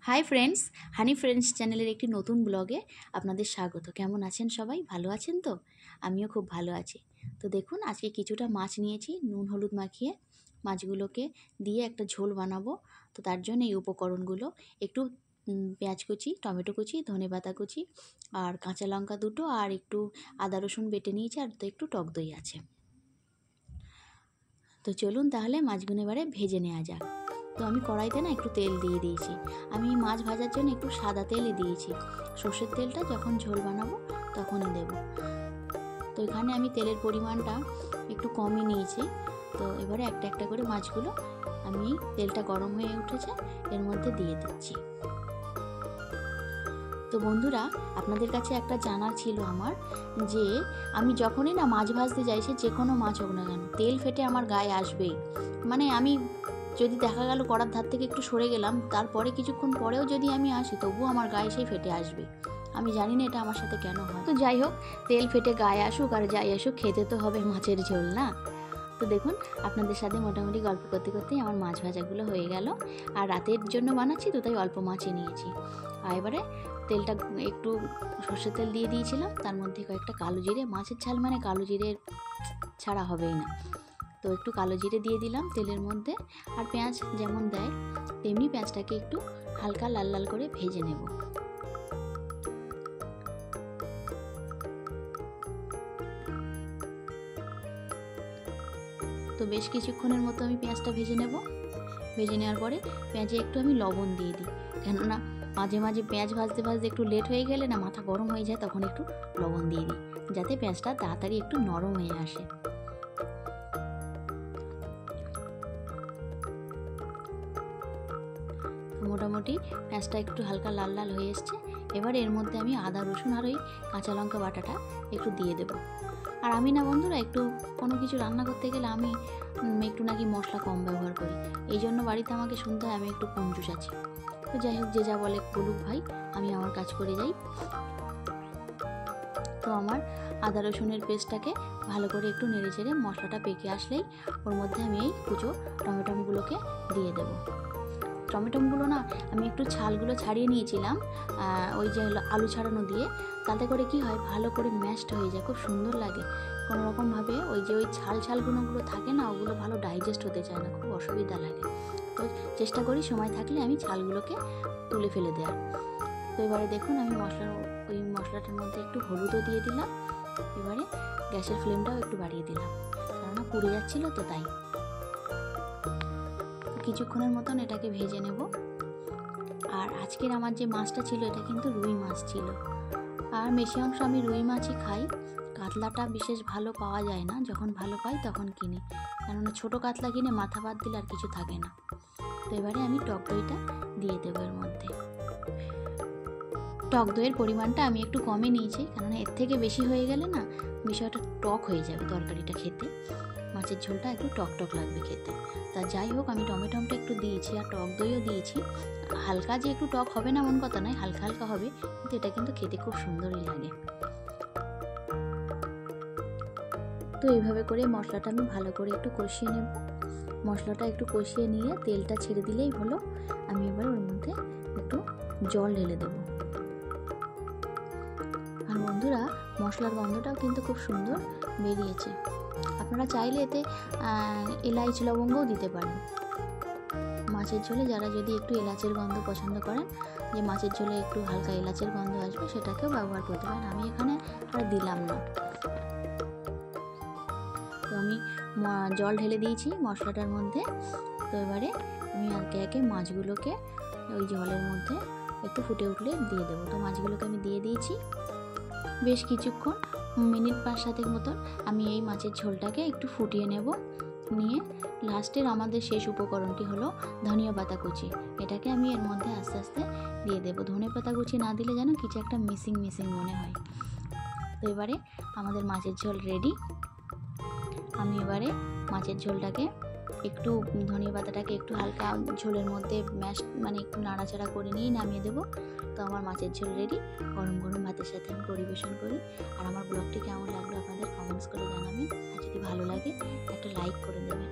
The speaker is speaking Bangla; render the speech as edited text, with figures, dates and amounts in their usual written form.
হাই ফ্রেন্ডস, হানি ফ্রেন্ডস চ্যানেলের একটি নতুন ব্লগে আপনাদের স্বাগত। কেমন আছেন সবাই? ভালো আছেন তো? আমিও খুব ভালো আছি। তো দেখুন, আজকে কিছুটা মাছ নিয়েছি, নুন হলুদ মাখিয়ে মাছগুলোকে দিয়ে একটা ঝোল বানাবো। তো তার জন্য এই উপকরণগুলো একটু পেঁয়াজ কুচি, টমেটো কুচি, ধনেপাতা কুচি আর কাঁচা লঙ্কা দুটো আর একটু আদা রসুন বেটে নিয়েছি, আর তো একটু টক দই আছে। তো চলুন তাহলে মাছগুলো এবারে ভেজে নেওয়া যাক। তো আমি কড়াইতে না একটু তেল দিয়ে দিয়েছি। আমি মাছ ভাজার জন্য একটু সাদা তেলই দিয়েছি। সর্ষের তেলটা যখন ঝোল বানাবো তখনই দেব। তো এখানে আমি তেলের পরিমাণটা একটু কমই নিয়েছি। তো এবারে একটা একটা করে মাছগুলো আমি তেলটা গরম হয়ে উঠেছে এর মধ্যে দিয়ে দিচ্ছি। তো বন্ধুরা, আপনাদের কাছে একটা জানার ছিল আমার, যে আমি যখনই না মাছ ভাজতে যাই, সে যে কোনো মাছ হোক না কেন, তেল ফেটে আমার গায়ে আসবেই। মানে আমি যদি দেখা গেল কড়ার ধার থেকে একটু সরে গেলাম, তারপরে কিছুক্ষণ পরেও যদি আমি আসি, তবুও আমার গায়ে সেই ফেটে আসবে। আমি জানি না এটা আমার সাথে কেন হয়। তো যাই হোক, তেল ফেটে গায়ে আসুক আর যাই আসুক, খেতে তো হবে মাছের ঝোল না। তো দেখুন, আপনাদের সাথে মোটামুটি গল্প করতে করতেই আমার মাছ ভাজাগুলো হয়ে গেল। আর রাতের জন্য বানাচ্ছি, তো তাই অল্প মাছই নিয়েছি। আর এবারে তেলটা একটু সর্ষের তেল দিয়ে দিয়েছিলাম, তার মধ্যে কয়েকটা কালো জিরে, মাছের ঝাল মানে কালো জিরে ছাড়া হবেই না। তো একটু কালো জিরে দিয়ে দিলাম তেলের মধ্যে। আর পেঁয়াজ যেমন দেয় তেমনি পেঁয়াজটাকে একটু হালকা লাল লাল করে ভেজে নেব। তো বেশ কিছুক্ষণের মতো আমি পেঁয়াজটা ভেজে নেব। ভেজে নেওয়ার পরে পেঁয়াজে একটু আমি লবণ দিয়ে দিই, কেননা মাঝে মাঝে পেঁয়াজ ভাজতে ভাজতে একটু লেট হয়ে গেলে না মাথা গরম হয়ে যায়, তখন একটু লবণ দিয়ে দিই, যাতে পেঁয়াজটা তাড়াতাড়ি একটু নরম হয়ে আসে। মোটামুটি পেঁয়াজটা একটু হালকা লাল লাল হয়ে এসছে। এবার এর মধ্যে আমি আদা রসুন আর ওই কাঁচা লঙ্কা বাটাটা একটু দিয়ে দেবো। আর আমি না বন্ধুরা, একটু কোনো কিছু রান্না করতে গেলে আমি একটু নাকি মশলা কম ব্যবহার করি। এই জন্য বাড়িতে আমাকে শুনতে হয় আমি একটু কঞ্জুস আছি। তো যাই হোক, যে যা বলে বলুক ভাই, আমি আমার কাজ করে যাই। তো আমার আদা রসুনের পেস্টটাকে ভালো করে একটু নেড়ে চেড়ে মশলাটা পেকে আসলেই ওর মধ্যে আমি এই কুচো টমেটোগুলোকে দিয়ে দেবো। টমেটোগুলো না আমি একটু ছালগুলো ছাড়িয়ে নিয়েছিলাম, ওই যে আলু ছাড়ানো দিয়ে। তাতে করে কি হয়, ভালো করে ম্যাশড হয়ে যায়, খুব সুন্দর লাগে। কোনো রকমভাবে ওই যে ওই ছালগুলো থাকে না, ওগুলো ভালো ডাইজেস্ট হতে চায় না, খুব অসুবিধা লাগে। তো চেষ্টা করি সময় থাকলে আমি ছালগুলোকে তুলে ফেলে দেওয়ার। তো এবারে দেখুন, আমি ওই মশলাটার মধ্যে একটু হলুদও দিয়ে দিলাম। এবারে গ্যাসের ফ্লেমটাও একটু বাড়িয়ে দিলাম, কেননা পুড়ে যাচ্ছিল, তো তাই। কিছুক্ষণের মতন এটাকে ভেজে নেব। আর আজকের আমার যে মাছটা ছিল, এটা কিন্তু রুই মাছ ছিল। আর বেশি অংশ আমি রুই মাছই খাই। কাতলাটা বিশেষ ভালো পাওয়া যায় না, যখন ভালো পাই তখন কিনি, কেননা ছোটো কাতলা কিনে মাথা বাদ দিলে আর কিছু থাকে না। তো এবারে আমি টক দইটা দিয়ে দেবো এর মধ্যে। টক দইয়ের পরিমাণটা আমি একটু কমে নিয়েছি, কেননা এর থেকে বেশি হয়ে গেলে না বিষয়টা টক হয়ে যাবে তরকারিটা খেতে। মাছের ঝোলটা একটু টক টক লাগবে খেতে। তা যাই হোক, আমি টমেটোটা একটু দিয়েছি আর টক দইও দিয়েছি। হালকা যে একটু টক হবে না এমন কথা নয়, হালকা হালকা হবে, কিন্তু এটা কিন্তু খেতে খুব সুন্দরই লাগে। তো এইভাবে করে মশলাটা আমি ভালো করে একটু কষিয়ে নেব। মশলাটা একটু কষিয়ে নিয়ে তেলটা ছেড়ে দিলেই হলো। আমি এবার ওর মধ্যে একটু জল ঢেলে দেবো। আর বন্ধুরা, মশলার গন্ধটাও কিন্তু খুব সুন্দর বেরিয়েছে। আপনারা চাইলে এতে এলাচ লবঙ্গও দিতে পারেন। মাছের ঝোলে যারা যদি একটু এলাচের গন্ধ পছন্দ করেন, যে মাছের ঝোলে একটু হালকা এলাচের গন্ধ আসবে, সেটাকেও ব্যবহার করতে পারেন। আমি এখানে আর দিলাম না। তো আমি জল ঢেলে দিয়েছি মশলাটার মধ্যে। তো এবারে আমি একে একে মাছগুলোকে ওই জলের মধ্যে একটু ফুটে উঠলে দিয়ে দেবো। তো মাছগুলোকে আমি দিয়ে দিয়েছি। বেশ কিছুক্ষণ, মিনিট 5-7 মতন আমি এই মাছের ঝোলটাকে একটু ফুটিয়ে নেব। নিয়ে লাস্টের আমাদের শেষ উপকরণটি হলো ধনিয়া পাতা কুচি। এটাকে আমি এর মধ্যে আস্তে আস্তে দিয়ে দেবো। ধনে পাতা কুচি না দিলে যেন কিছু একটা মিসিং মনে হয়। তো এবারে আমাদের মাছের ঝোল রেডি। আমি এবারে মাছের ঝোলটাকে একটু ধনিয়া পাতাটাকে একটু হালকা ঝোলের মধ্যে মানে একটু নাড়াচাড়া করে নিয়ে নামিয়ে দেবো। তো আমার মাছের ঝোল রেডি। গরম গরম ভাতের সাথে আমি পরিবেশন করি। আর আমার ব্লগটি কেমন লাগলো আপনাদের কমেন্টস করে জানাবেন। আর যদি ভালো লাগে একটা লাইক করে দেবেন।